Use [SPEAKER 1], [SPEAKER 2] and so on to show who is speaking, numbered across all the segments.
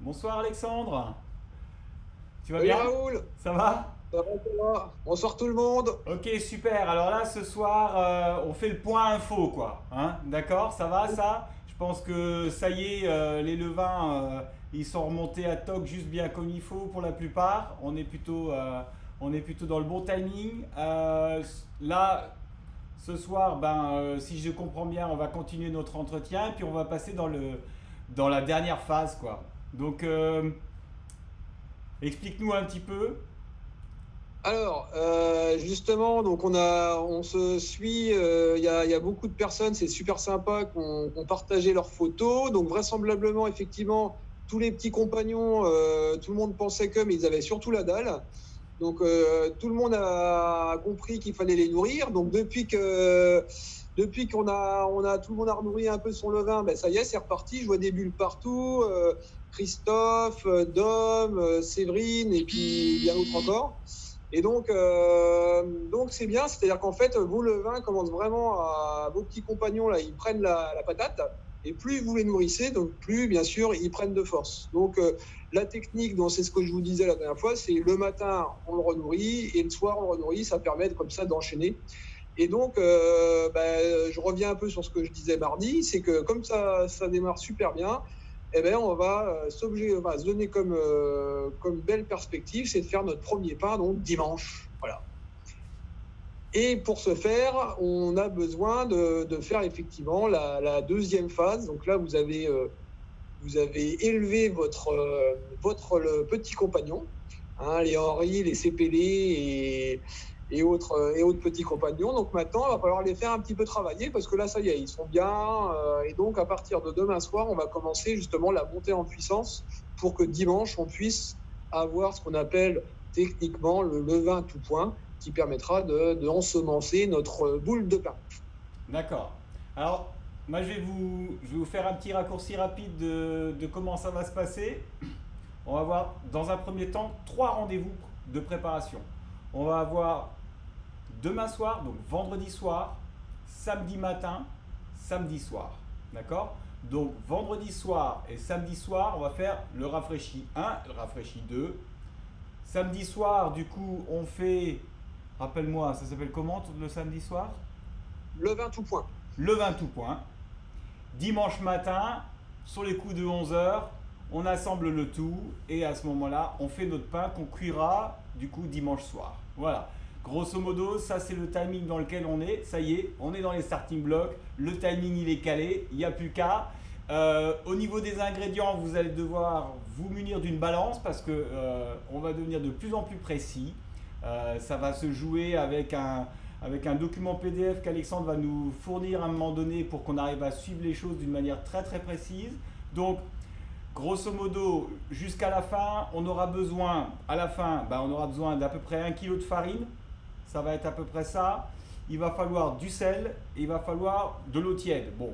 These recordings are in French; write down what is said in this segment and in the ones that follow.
[SPEAKER 1] Bonsoir Alexandre. Tu vas
[SPEAKER 2] Salut
[SPEAKER 1] bien?
[SPEAKER 2] Raoul,
[SPEAKER 1] Ça va?
[SPEAKER 2] ça va. Bonsoir tout le monde.
[SPEAKER 1] Ok, super. Alors là, ce soir, on fait le point info, quoi. Hein? D'accord? Ça va, ça? Je pense que ça y est, les levains, ils sont remontés à toc juste bien comme il faut pour la plupart. On est plutôt dans le bon timing. Là, ce soir, si je comprends bien, on va continuer notre entretien, puis on va passer dans la dernière phase, quoi. Donc, explique-nous un petit peu.
[SPEAKER 2] Alors, justement, donc on se suit. Il y a beaucoup de personnes, c'est super sympa, qu'on partagé leurs photos. Donc vraisemblablement, effectivement, tous les petits compagnons, tout le monde pensait que, mais ils avaient surtout la dalle. Donc tout le monde a compris qu'il fallait les nourrir. Donc depuis qu'on a tout le monde a renourri un peu son levain, ben ça y est, c'est reparti. Je vois des bulles partout. Christophe, Dom, Séverine et puis bien d'autres encore. Et donc c'est bien, c'est-à-dire qu'en fait, vos levains commencent vraiment à vos petits compagnons là, ils prennent la patate. Et plus vous les nourrissez, donc plus bien sûr ils prennent de force. Donc la technique, c'est ce que je vous disais la dernière fois, c'est le matin on le renourrit et le soir on le renourrit, ça permet comme ça d'enchaîner. Et donc je reviens un peu sur ce que je disais mardi, c'est que comme ça démarre super bien, eh ben, on va se donner comme belle perspective, c'est de faire notre premier pain donc dimanche. Voilà. Et pour ce faire, on a besoin de faire effectivement la deuxième phase. Donc là, vous avez élevé le petit compagnon, hein, les Henri, les CPD et autres petits compagnons. Donc maintenant, il va falloir les faire un petit peu travailler parce que là, ça y est, ils sont bien. Et donc, à partir de demain soir, on va commencer justement la montée en puissance pour que dimanche, on puisse avoir ce qu'on appelle techniquement le levain tout point qui permettra de ensemencer notre boule de pain.
[SPEAKER 1] D'accord. Alors, moi, je vais vous faire un petit raccourci rapide de comment ça va se passer. On va avoir, dans un premier temps, trois rendez-vous de préparation. On va avoir demain soir, donc vendredi soir, samedi matin, samedi soir. D'accord? Donc, vendredi soir et samedi soir, on va faire le rafraîchi 1, le rafraîchi 2. Samedi soir, du coup, on fait. Rappelle-moi, ça s'appelle comment le samedi soir?
[SPEAKER 2] Levain tout point.
[SPEAKER 1] Le 20 tout point. Dimanche matin, sur les coups de 11 heures, on assemble le tout et à ce moment-là, on fait notre pain qu'on cuira du coup dimanche soir. Voilà. Grosso modo, ça c'est le timing dans lequel on est. Ça y est, on est dans les starting blocks. Le timing il est calé, il n'y a plus qu'à. Au niveau des ingrédients, vous allez devoir vous munir d'une balance parce que on va devenir de plus en plus précis. Ça va se jouer avec un document PDF qu'Alexandre va nous fournir à un moment donné pour qu'on arrive à suivre les choses d'une manière très très précise. Donc, grosso modo, jusqu'à la fin, on aura besoin, à la fin, on aura besoin d'à peu près 1 kg de farine. Ça va être à peu près ça. Il va falloir du sel et il va falloir de l'eau tiède. Bon,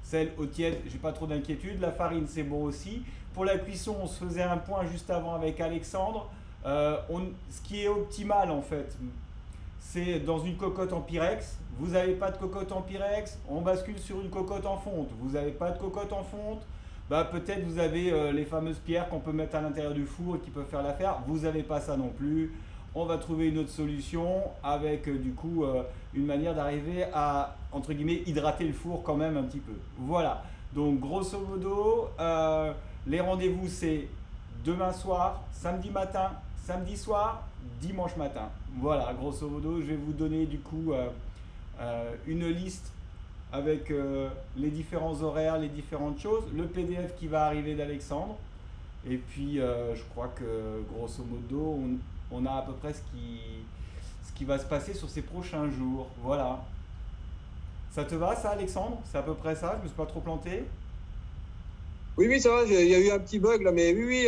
[SPEAKER 1] sel, eau tiède, j'ai pas trop d'inquiétude. La farine, c'est bon aussi. Pour la cuisson, on se faisait un point juste avant avec Alexandre. Ce qui est optimal en fait, c'est dans une cocotte en pyrex. Vous n'avez pas de cocotte en pyrex, on bascule sur une cocotte en fonte. Vous n'avez pas de cocotte en fonte, peut-être vous avez les fameuses pierres qu'on peut mettre à l'intérieur du four et qui peuvent faire l'affaire. Vous n'avez pas ça non plus. On va trouver une autre solution avec du coup une manière d'arriver à entre guillemets hydrater le four quand même un petit peu. Voilà. Donc grosso modo, les rendez-vous c'est demain soir, samedi matin, samedi soir, dimanche matin. Voilà, grosso modo, je vais vous donner du coup une liste avec les différents horaires, les différentes choses, le PDF qui va arriver d'Alexandre. Et puis, je crois que grosso modo, on a à peu près ce qui va se passer sur ces prochains jours. Voilà. Ça te va, ça, Alexandre? C'est à peu près ça? Je me suis pas trop planté?
[SPEAKER 2] Oui, oui, ça va, il y a eu un petit bug là, mais oui, oui,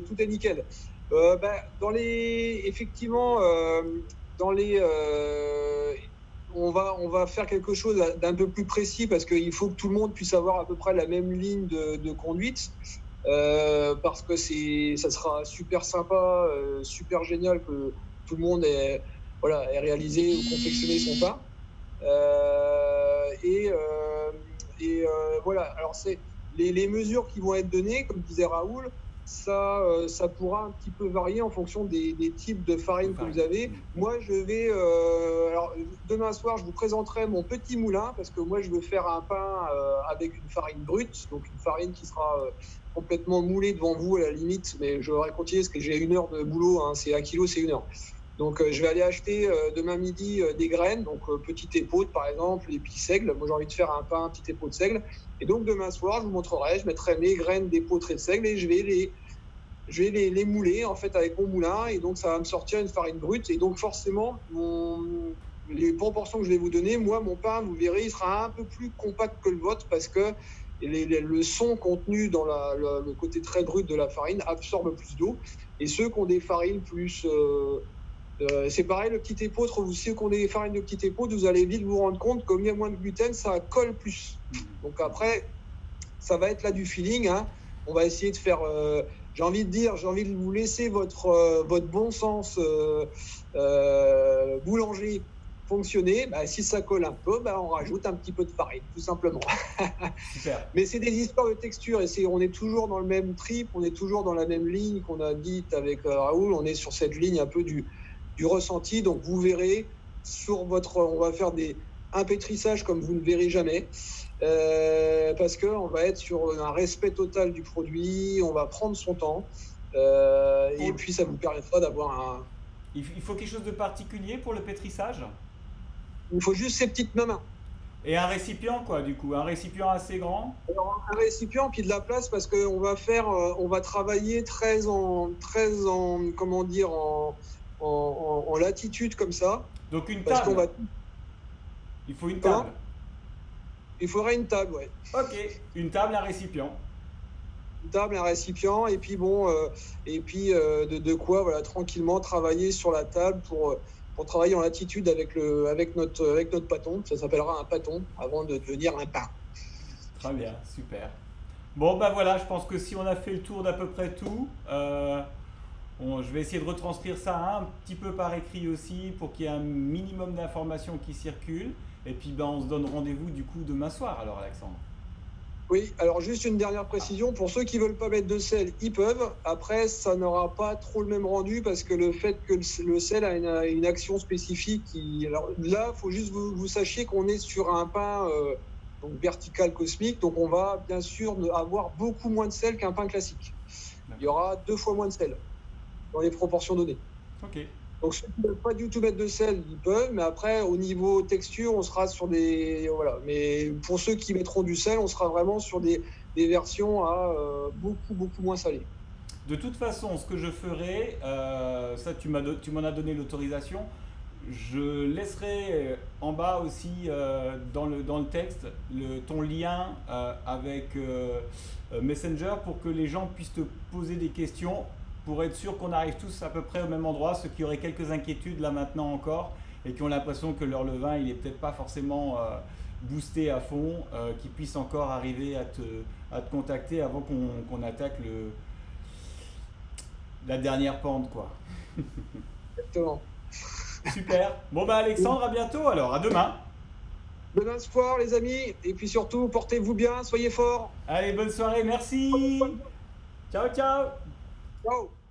[SPEAKER 2] tout est nickel. Effectivement, dans les, on va faire quelque chose d'un peu plus précis parce qu'il faut que tout le monde puisse avoir à peu près la même ligne de conduite, parce que ça sera super sympa, super génial que tout le monde ait réalisé ou confectionné son pain. Euh, et, euh, voilà, alors les mesures qui vont être données, comme disait Raoul, ça pourra un petit peu varier en fonction des types de farine que vous avez. Moi, je vais... alors, demain soir, je vous présenterai mon petit moulin, parce que moi, je veux faire un pain avec une farine brute, donc une farine qui sera complètement moulée devant vous, à la limite, mais je vais continuer, parce que j'ai 1 heure de boulot, hein, c'est 1 kilo, c'est 1 heure. Donc, je vais aller acheter demain midi des graines, donc petite épaule par exemple, et puis seigle. Moi, j'ai envie de faire un pain, petite épaule de seigle. Et donc, demain soir, je vous montrerai, je mettrai mes graines d'épeautre et de seigle et je vais les mouler en fait avec mon moulin. Et donc, ça va me sortir une farine brute. Et donc, forcément, les proportions que je vais vous donner, moi, mon pain, vous verrez, il sera un peu plus compact que le vôtre parce que le son contenu dans le côté très brut de la farine absorbe plus d'eau. Et ceux qui ont des farines plus... c'est pareil, le petit épeautre, ceux qui ont des farines de petit épeautre, vous allez vite vous rendre compte qu'au mieux moins de gluten, ça colle plus. Donc après, ça va être là du feeling. Hein. On va essayer de faire... j'ai envie de vous laisser votre bon sens boulanger fonctionner. Bah, si ça colle un peu, bah, on rajoute un petit peu de farine, tout simplement.
[SPEAKER 1] Super.
[SPEAKER 2] Mais c'est des histoires de texture et on est toujours dans le même trip, on est toujours dans la même ligne qu'on a dite avec Raoul. On est sur cette ligne un peu du ressenti. Donc vous verrez on va faire un pétrissage comme vous ne verrez jamais. Parce qu'on va être sur un respect total du produit, on va prendre son temps, et puis ça vous permettra d'avoir
[SPEAKER 1] Il faut quelque chose de particulier pour le pétrissage?
[SPEAKER 2] Il faut juste ces petites mains.
[SPEAKER 1] Et un récipient, quoi, du coup, un récipient assez grand?
[SPEAKER 2] Alors, un récipient, puis de la place, parce qu'on va travailler très en comment dire, en latitude comme ça.
[SPEAKER 1] Donc une table. Il faut une table.
[SPEAKER 2] Il faudrait une table, ouais.
[SPEAKER 1] Ok, une table, un récipient.
[SPEAKER 2] Une table, un récipient, et puis bon, de quoi, voilà, tranquillement travailler sur la table pour travailler en latitude avec notre pâton. Ça s'appellera un pâton avant de devenir un pain.
[SPEAKER 1] Très bien, super. Bon, ben voilà, je pense que si on a fait le tour d'à peu près tout, je vais essayer de retranscrire ça un petit peu par écrit aussi pour qu'il y ait un minimum d'informations qui circulent. Et puis ben, on se donne rendez-vous du coup demain soir alors, Alexandre.
[SPEAKER 2] Oui, alors juste une dernière précision, pour ceux qui ne veulent pas mettre de sel, ils peuvent. Après, ça n'aura pas trop le même rendu parce que le fait que le sel a une action spécifique. Alors là, il faut juste vous sachiez qu'on est sur un pain donc vertical cosmique, donc on va bien sûr avoir beaucoup moins de sel qu'un pain classique. Il y aura 2 fois moins de sel dans les proportions données.
[SPEAKER 1] Ok.
[SPEAKER 2] Donc ceux qui ne veulent pas du tout mettre de sel, ils peuvent, mais après, au niveau texture, on sera sur des... Voilà. Mais pour ceux qui mettront du sel, on sera vraiment sur des versions à beaucoup moins salées.
[SPEAKER 1] De toute façon, ce que je ferai, ça tu m'en as donné l'autorisation, je laisserai en bas aussi dans le texte ton lien avec Messenger pour que les gens puissent te poser des questions, pour être sûr qu'on arrive tous à peu près au même endroit, ceux qui auraient quelques inquiétudes là maintenant encore et qui ont l'impression que leur levain il est peut-être pas forcément boosté à fond, qu'ils puissent encore arriver à te contacter avant qu'on attaque la dernière pente, quoi.
[SPEAKER 2] Exactement.
[SPEAKER 1] Super. Bon bah Alexandre, à bientôt alors, à demain.
[SPEAKER 2] Demain soir les amis, et puis surtout portez-vous bien, soyez forts.
[SPEAKER 1] Allez, bonne soirée, merci. Ciao, ciao.
[SPEAKER 2] Ciao.